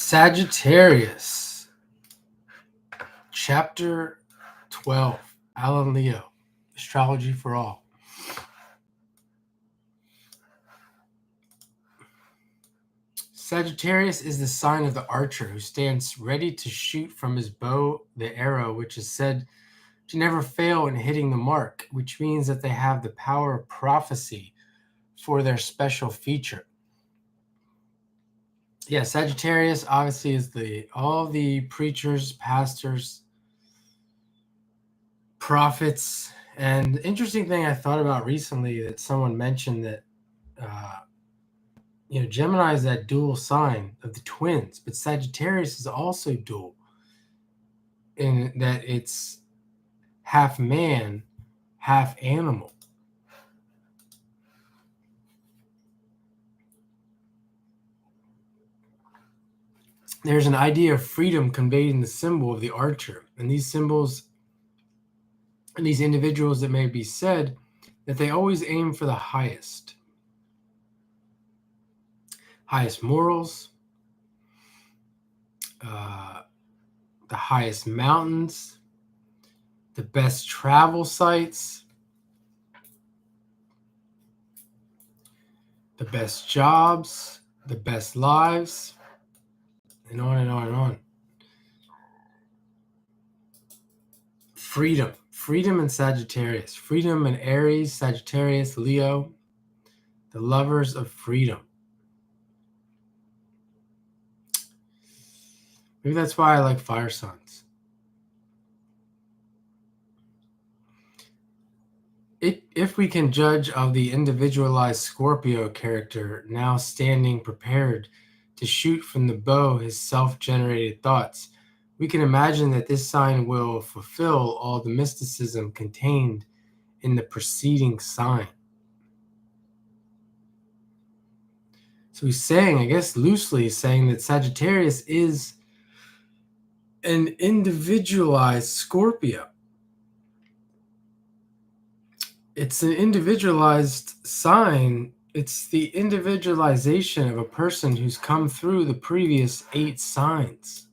Sagittarius, Chapter 12, Alan Leo, Astrology for All. Sagittarius is the sign of the archer who stands ready to shoot from his bow the arrow, which is said to never fail in hitting the mark, which means that they have the power of prophecy for their special feature. Yeah, Sagittarius obviously is all the preachers, pastors, prophets. And the interesting thing I thought about recently that someone mentioned that Gemini is that dual sign of the twins, but Sagittarius is also dual in that it's half man, half animal. There's an idea of freedom conveyed in the symbol of the archer, and these symbols and these individuals, it may be said that they always aim for the highest morals, the highest mountains, the best travel sites, the best jobs, the best lives, and on and on and on. Freedom in Sagittarius, freedom in Aries, Sagittarius, Leo, the lovers of freedom. Maybe that's why I like fire signs. If we can judge of the individualized Scorpio character now standing prepared to shoot from the bow his self-generated thoughts, we can imagine that this sign will fulfill all the mysticism contained in the preceding sign. So he's saying, I guess loosely saying, that Sagittarius is an individualized Scorpio. It's an individualized sign. It's the individualization of a person who's come through the previous 8 signs.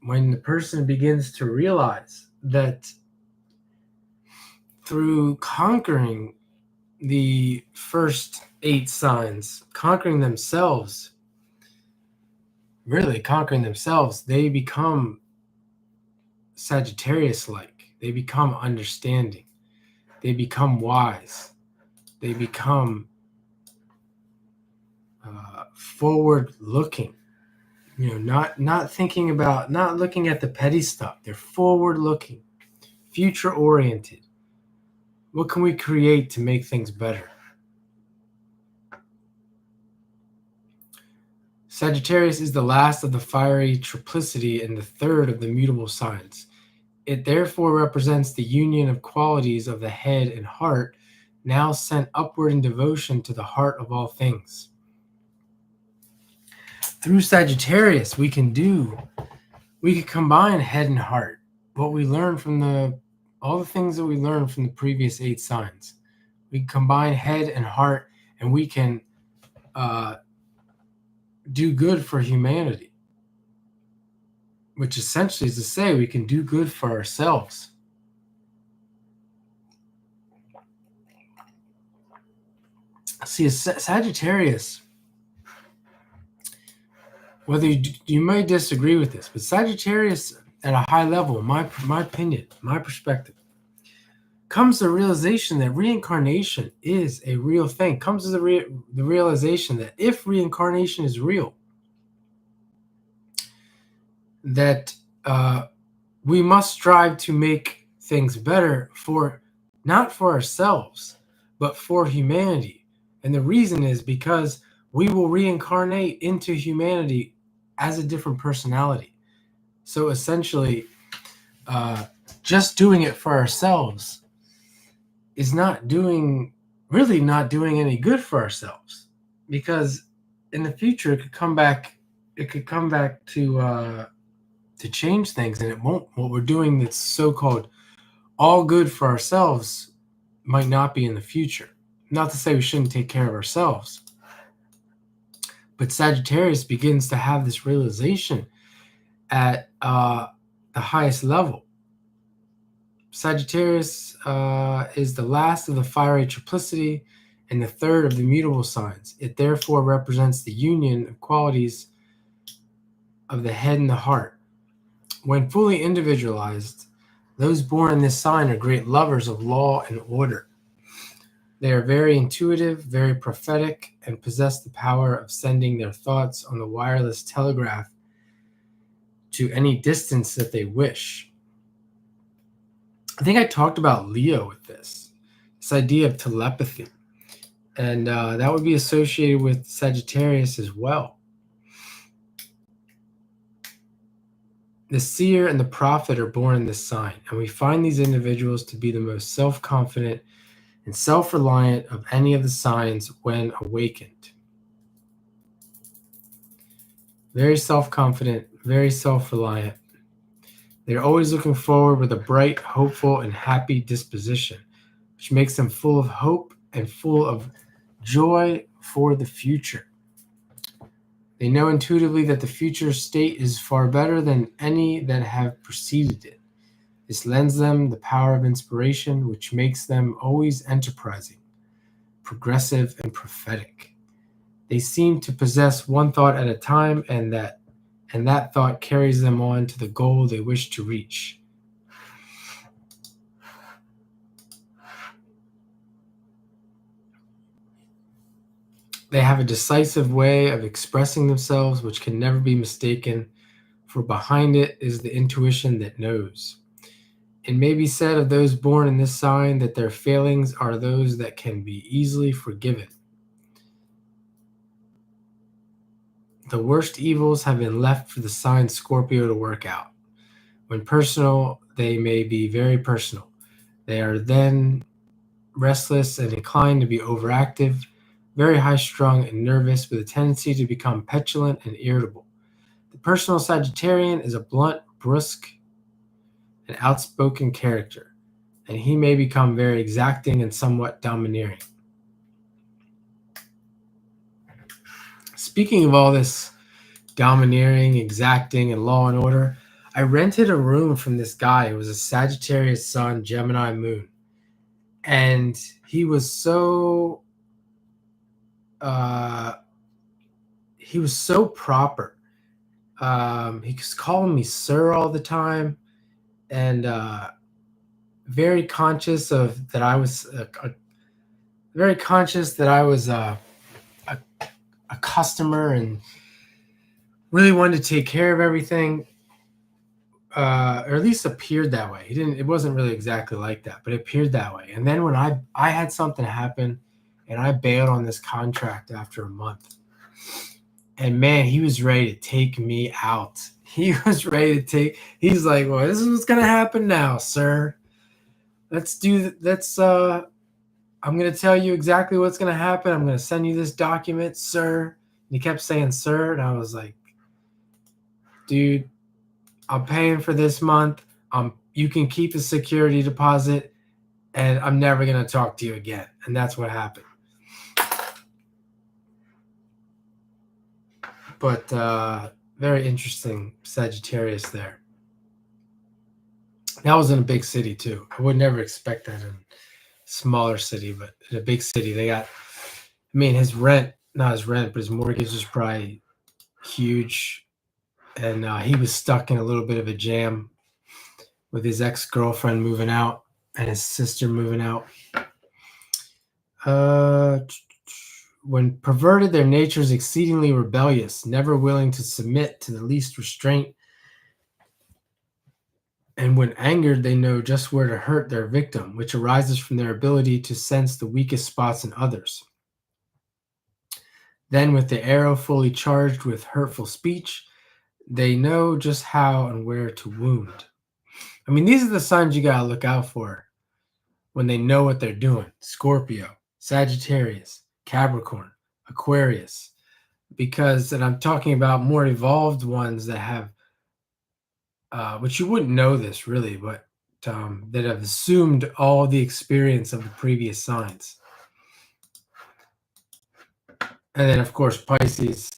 When the person begins to realize that through conquering the first 8 signs, conquering themselves, they become Sagittarius-like. They become understanding. They become wise. They become forward-looking. Not looking at the petty stuff. They're forward-looking, future-oriented. What can we create to make things better? Sagittarius is the last of the fiery triplicity and the third of the mutable signs. It therefore represents the union of qualities of the head and heart, now sent upward in devotion to the heart of all things. Through Sagittarius, we can combine head and heart. What we learn from all the things that we learned from the previous 8 signs. We can combine head and heart, and we can do good for humanity. Which essentially is to say we can do good for ourselves. See, a Sagittarius, whether you may disagree with this, but Sagittarius at a high level, my opinion, my perspective, comes to the realization that reincarnation is a real thing. Comes to the realization that if reincarnation is real, that we must strive to make things better not for ourselves, but for humanity. And the reason is because we will reincarnate into humanity as a different personality. So essentially, just doing it for ourselves is not doing any good for ourselves, because in the future it could come back to change things, and it won't. What we're doing that's so-called all good for ourselves might not be in the future. Not to say we shouldn't take care of ourselves, But Sagittarius begins to have this realization at the highest level. Sagittarius is the last of the fiery triplicity and the third of the mutable signs. It therefore represents the union of qualities of the head and the heart. When fully individualized, those born in this sign are great lovers of law and order. They are very intuitive, very prophetic, and possess the power of sending their thoughts on the wireless telegraph to any distance that they wish. I think I talked about Leo with this idea of telepathy, and that would be associated with Sagittarius as well. The seer and the prophet are born in this sign, and we find these individuals to be the most self-confident and self-reliant of any of the signs when awakened. Very self-confident, very self-reliant. They're always looking forward with a bright, hopeful, and happy disposition, which makes them full of hope and full of joy for the future. They know intuitively that the future state is far better than any that have preceded it. This lends them the power of inspiration, which makes them always enterprising, progressive, and prophetic. They seem to possess one thought at a time, and that thought carries them on to the goal they wish to reach. They have a decisive way of expressing themselves which can never be mistaken, for behind it is the intuition that knows. It may be said of those born in this sign that their failings are those that can be easily forgiven. The worst evils have been left for the sign Scorpio to work out. When personal, they may be very personal. They are then restless and inclined to be overactive, very high-strung and nervous, with a tendency to become petulant and irritable. The personal Sagittarian is a blunt, brusque, and outspoken character, and he may become very exacting and somewhat domineering. Speaking of all this domineering, exacting, and law and order, I rented a room from this guy who was a Sagittarius Sun, Gemini Moon, and he was so proper. He was calling me sir all the time, and very conscious of that I was very conscious that I was a customer and really wanted to take care of everything, or at least appeared that way. It wasn't really exactly like that, but it appeared that way. And then when I had something happen and I bailed on this contract after a month, and man, he was ready to take me out. He's like, well, this is what's going to happen now, sir. I'm going to tell you exactly what's going to happen. I'm going to send you this document, sir. And he kept saying, sir. And I was like, dude, I'm paying for this month. You can keep the security deposit, and I'm never going to talk to you again. And that's what happened. But very interesting Sagittarius there. That was in a big city too. I would never expect that in a smaller city, but in a big city, they got, his rent, not his rent, but his mortgage was probably huge. And he was stuck in a little bit of a jam with his ex-girlfriend moving out and his sister moving out. When perverted, their nature is exceedingly rebellious, never willing to submit to the least restraint. And when angered, they know just where to hurt their victim, which arises from their ability to sense the weakest spots in others. Then, with the arrow fully charged with hurtful speech, they know just how and where to wound. These are the signs you got to look out for when they know what they're doing. Scorpio, Sagittarius, Capricorn, Aquarius. And I'm talking about more evolved ones that have, which you wouldn't know this really, but that have assumed all the experience of the previous signs. And then, of course, Pisces,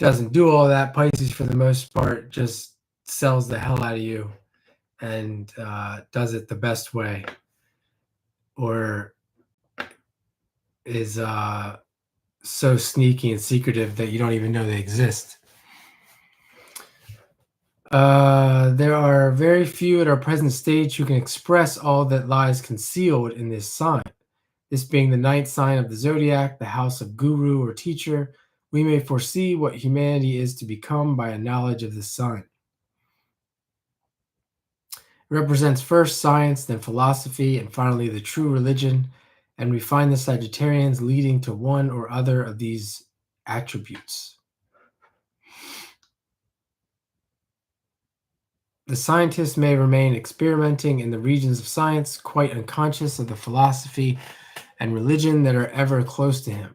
doesn't do all that. Pisces, for the most part, just sells the hell out of you and does it the best way, or is so sneaky and secretive that you don't even know they exist. There are very few at our present stage who can express all that lies concealed in this sign. This being the ninth sign of the zodiac, the house of guru or teacher, we may foresee what humanity is to become by a knowledge of this sign. It represents first science, then philosophy, and finally the true religion, and we find the Sagittarians leading to one or other of these attributes. The scientist may remain experimenting in the regions of science, quite unconscious of the philosophy and religion that are ever close to him.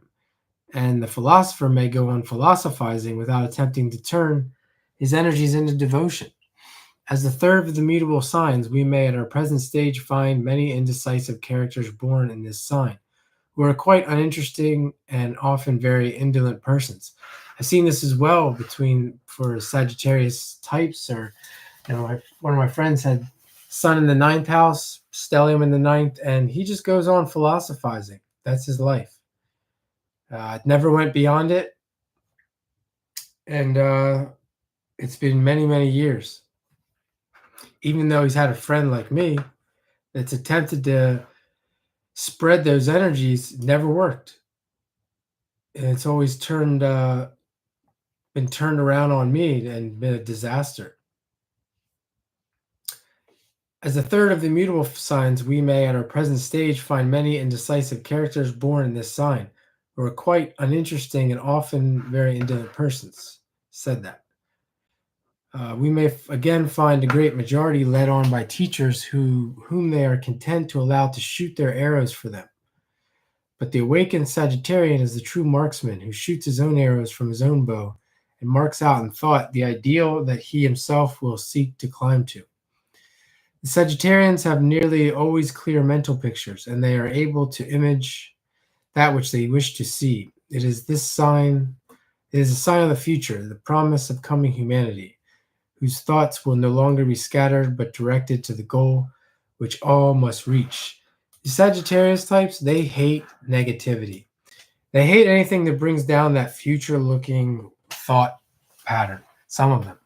And the philosopher may go on philosophizing without attempting to turn his energies into devotion. As the third of the mutable signs, we may at our present stage find many indecisive characters born in this sign, who are quite uninteresting and often very indolent persons. I've seen this as well for Sagittarius types, or one of my friends had Sun in the ninth house, stellium in the ninth, and he just goes on philosophizing. That's his life. Never went beyond it, and it's been many, many years. Even though he's had a friend like me that's attempted to spread those energies, never worked, and it's always been turned around on me and been a disaster. As a third of the mutable signs, we may at our present stage find many indecisive characters born in this sign, who are quite uninteresting and often very indolent persons. Said that. We may again find a great majority led on by teachers whom they are content to allow to shoot their arrows for them. But the awakened Sagittarian is the true marksman who shoots his own arrows from his own bow and marks out in thought the ideal that he himself will seek to climb to. The Sagittarians have nearly always clear mental pictures, and they are able to image that which they wish to see. It is a sign of the future, the promise of coming humanity, whose thoughts will no longer be scattered but directed to the goal which all must reach. The Sagittarius types, they hate negativity. They hate anything that brings down that future-looking thought pattern, some of them.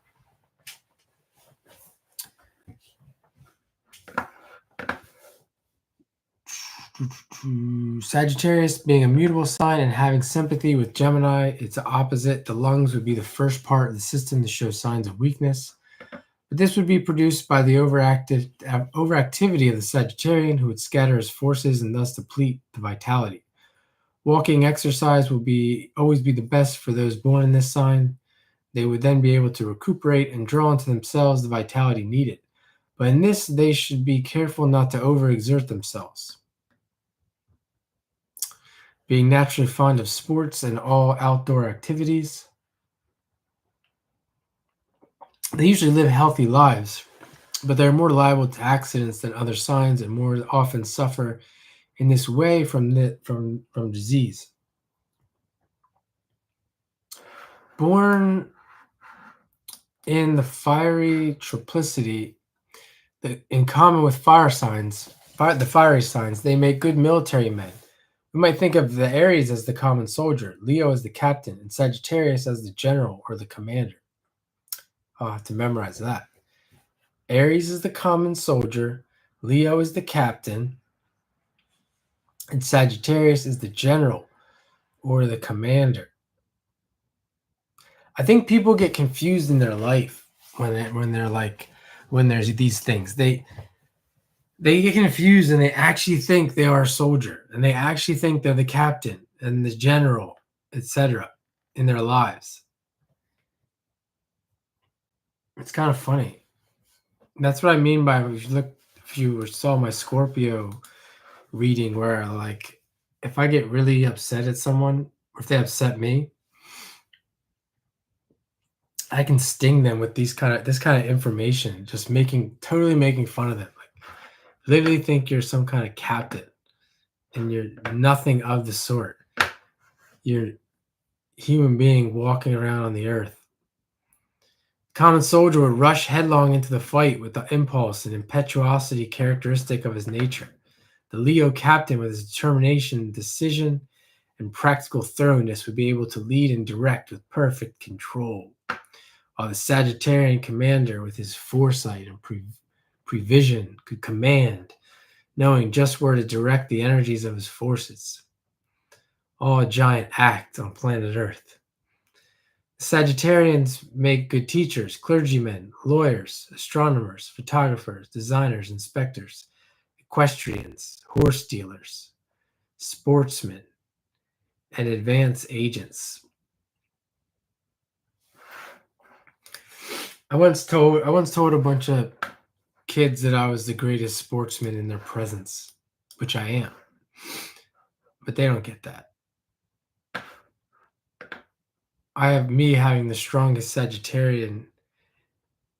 Sagittarius being a mutable sign and having sympathy with Gemini, it's the opposite. The lungs would be the first part of the system to show signs of weakness. But this would be produced by the overactivity of the Sagittarian, who would scatter his forces and thus deplete the vitality. Walking exercise will always be the best for those born in this sign. They would then be able to recuperate and draw into themselves the vitality needed. But in this, they should be careful not to overexert themselves. Being naturally fond of sports and all outdoor activities, they usually live healthy lives, but they're more liable to accidents than other signs and more often suffer in this way from disease. Born in the fiery triplicity, in common with the fiery signs, they make good military men. We might think of the Aries as the common soldier, Leo as the captain, and Sagittarius as the general or the commander. I'll have to memorize that. Aries is the common soldier, Leo is the captain, and Sagittarius is the general or the commander. I think people get confused in their life when there's these things. They get confused and they actually think they are a soldier, and they actually think they're the captain and the general, etc. in their lives. It's kind of funny. That's what I mean by if you saw my Scorpio reading, where like if I get really upset at someone or if they upset me, I can sting them with this kind of information, just totally making fun of them. Like literally think you're some kind of captain and you're nothing of the sort. You're human being walking around on the earth. The common soldier would rush headlong into the fight with the impulse and impetuosity characteristic of his nature. The Leo captain, with his determination, decision, and practical thoroughness, would be able to lead and direct with perfect control, while the Sagittarian commander, with his foresight and prevision, could command, knowing just where to direct the energies of his forces. All a giant act on planet Earth. Sagittarians make good teachers, clergymen, lawyers, astronomers, photographers, designers, inspectors, equestrians, horse dealers, sportsmen, and advance agents. I once told a bunch of kids that I was the greatest sportsman in their presence, which I am. But they don't get that. I have me having the strongest Sagittarian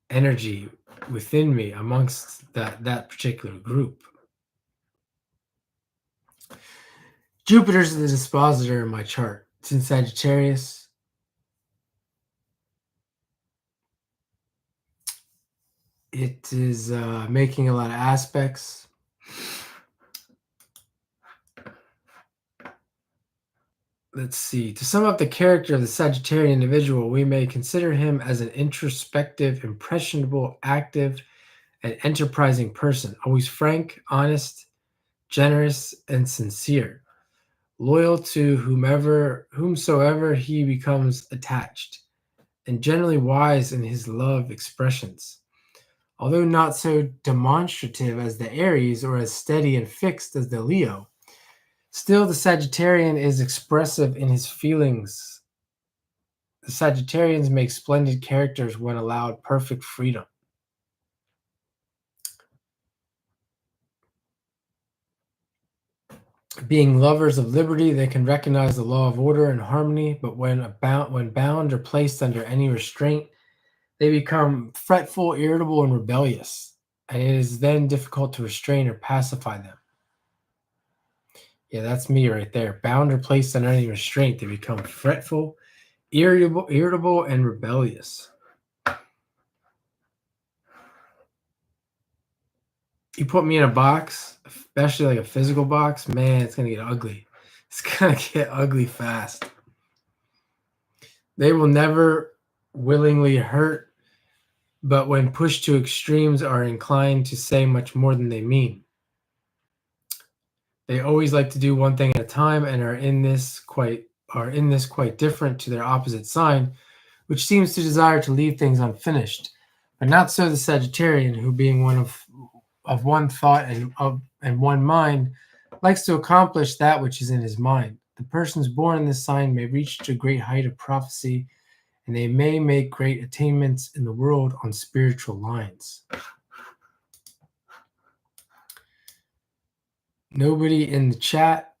energy within me amongst that particular group. Jupiter's the dispositor in my chart. It's in Sagittarius. It is making a lot of aspects. Let's see. To sum up the character of the Sagittarian individual, we may consider him as an introspective, impressionable, active, and enterprising person, always frank, honest, generous, and sincere, loyal to whomsoever he becomes attached, and generally wise in his love expressions. Although not so demonstrative as the Aries or as steady and fixed as the Leo, still the Sagittarian is expressive in his feelings. The Sagittarians make splendid characters when allowed perfect freedom. Being lovers of liberty, they can recognize the law of order and harmony, but when bound or placed under any restraint, they become fretful, irritable, and rebellious, and it is then difficult to restrain or pacify them. Yeah, that's me right there. Bound or placed under any restraint, they become fretful, irritable, and rebellious. You put me in a box, especially like a physical box, man, it's gonna get ugly. It's gonna get ugly fast. They will never willingly hurt, but when pushed to extremes are inclined to say much more than they mean. They always like to do one thing at a time and are in this quite different to their opposite sign, which seems to desire to leave things unfinished. But not so the Sagittarian, who being one of one thought and one mind, likes to accomplish that which is in his mind. The persons born in this sign may reach to a great height of prophecy, and they may make great attainments in the world on spiritual lines. Nobody in the chat.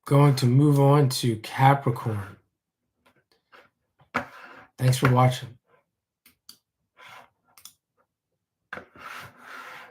Going to move on to Capricorn. Thanks for watching.